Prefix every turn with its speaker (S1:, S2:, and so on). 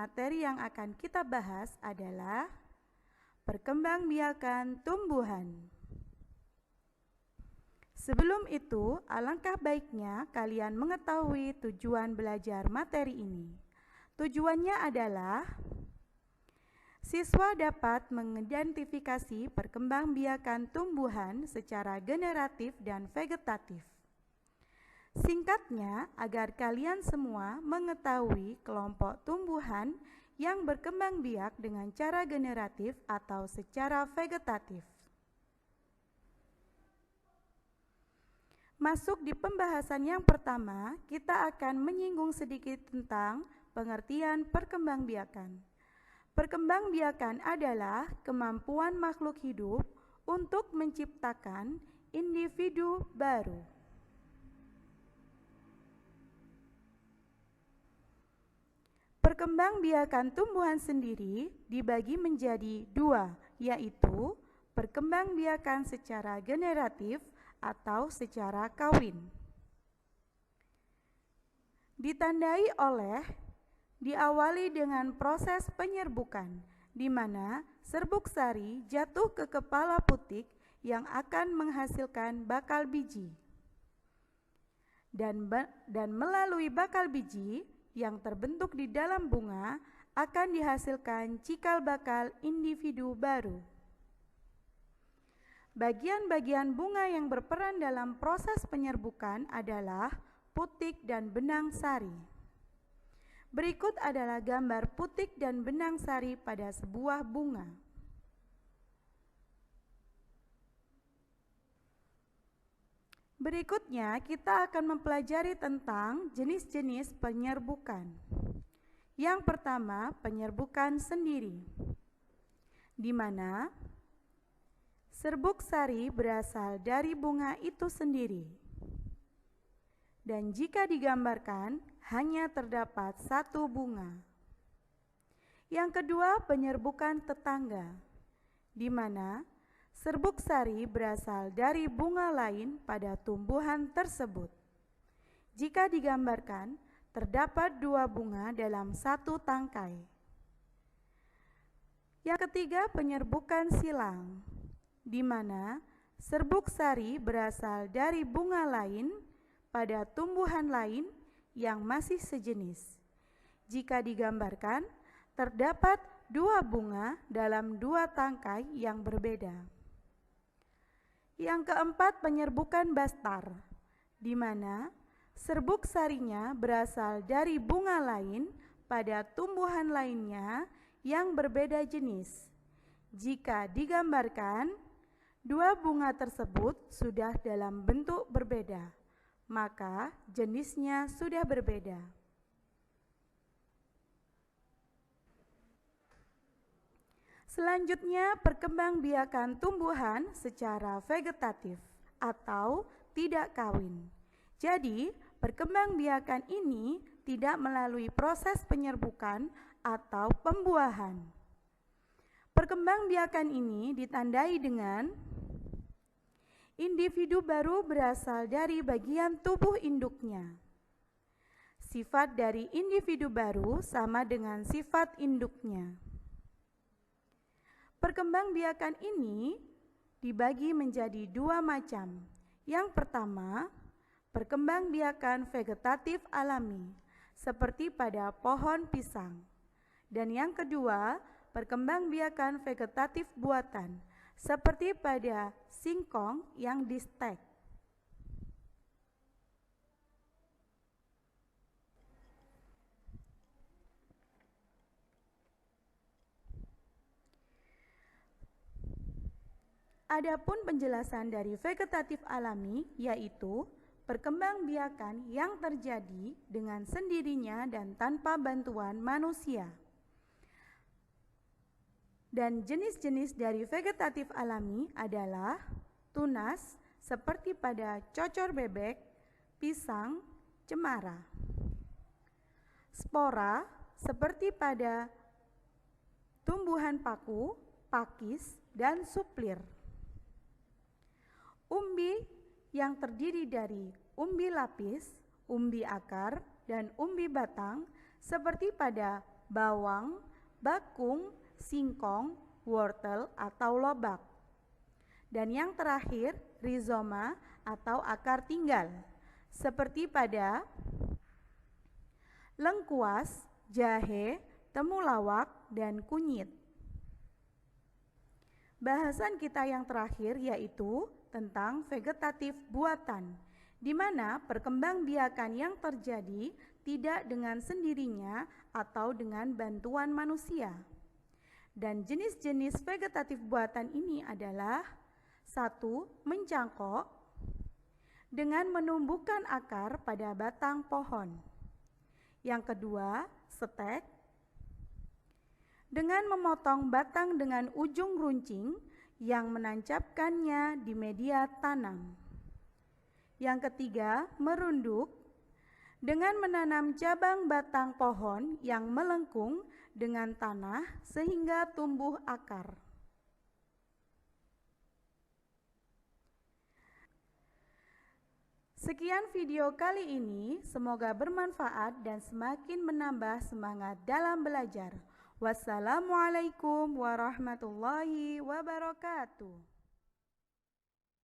S1: materi yang akan kita bahas adalah perkembangbiakan tumbuhan. Sebelum itu, alangkah baiknya kalian mengetahui tujuan belajar materi ini. Tujuannya adalah siswa dapat mengidentifikasi perkembangbiakan tumbuhan secara generatif dan vegetatif. Singkatnya, agar kalian semua mengetahui kelompok tumbuhan yang berkembang biak dengan cara generatif atau secara vegetatif. Masuk di pembahasan yang pertama, kita akan menyinggung sedikit tentang pengertian perkembangbiakan. Perkembangbiakan adalah kemampuan makhluk hidup untuk menciptakan individu baru. Perkembangbiakan tumbuhan sendiri dibagi menjadi dua, yaitu perkembangbiakan secara generatif atau secara kawin. Ditandai oleh diawali dengan proses penyerbukan, di mana serbuk sari jatuh ke kepala putik yang akan menghasilkan bakal biji. Dan melalui bakal biji yang terbentuk di dalam bunga akan dihasilkan cikal bakal individu baru. Bagian-bagian bunga yang berperan dalam proses penyerbukan adalah putik dan benang sari. Berikut adalah gambar putik dan benang sari pada sebuah bunga. Berikutnya, kita akan mempelajari tentang jenis-jenis penyerbukan. Yang pertama, penyerbukan sendiri, di mana serbuk sari berasal dari bunga itu sendiri. Dan jika digambarkan, hanya terdapat satu bunga. Yang kedua, penyerbukan tetangga, di mana serbuk sari berasal dari bunga lain pada tumbuhan tersebut. Jika digambarkan, terdapat dua bunga dalam satu tangkai. Yang ketiga, penyerbukan silang, di mana serbuk sari berasal dari bunga lain pada tumbuhan lain yang masih sejenis. Jika digambarkan, terdapat dua bunga dalam dua tangkai yang berbeda. Yang keempat, penyerbukan bastar, di mana serbuk sarinya berasal dari bunga lain pada tumbuhan lainnya yang berbeda jenis. Jika digambarkan, dua bunga tersebut sudah dalam bentuk berbeda, maka jenisnya sudah berbeda. Selanjutnya, perkembangbiakan tumbuhan secara vegetatif atau tidak kawin. Jadi, perkembangbiakan ini tidak melalui proses penyerbukan atau pembuahan. Perkembangbiakan ini ditandai dengan individu baru berasal dari bagian tubuh induknya. Sifat dari individu baru sama dengan sifat induknya. Perkembangbiakan ini dibagi menjadi dua macam. Yang pertama, perkembangbiakan vegetatif alami, seperti pada pohon pisang. Dan yang kedua, perkembangbiakan vegetatif buatan, seperti pada singkong yang di-stek. Adapun penjelasan dari vegetatif alami yaitu perkembangbiakan yang terjadi dengan sendirinya dan tanpa bantuan manusia. Dan jenis-jenis dari vegetatif alami adalah tunas seperti pada cocor bebek, pisang, cemara. Spora seperti pada tumbuhan paku, pakis, dan suplir. Umbi yang terdiri dari umbi lapis, umbi akar, dan umbi batang seperti pada bawang, bakung, singkong, wortel atau lobak. Dan yang terakhir, rizoma atau akar tinggal, seperti pada lengkuas, jahe, temulawak, dan kunyit. Bahasan kita yang terakhir yaitu tentang vegetatif buatan, di mana perkembangbiakan yang terjadi tidak dengan sendirinya atau dengan bantuan manusia. Dan jenis-jenis vegetatif buatan ini adalah: 1. Mencangkok dengan menumbuhkan akar pada batang pohon. Yang kedua, setek dengan memotong batang dengan ujung runcing yang menancapkannya di media tanam. Yang ketiga, merunduk dengan menanam cabang batang pohon yang melengkung dengan tanah sehingga tumbuh akar. Sekian video kali ini, semoga bermanfaat dan semakin menambah semangat dalam belajar. Wassalamualaikum warahmatullahi wabarakatuh.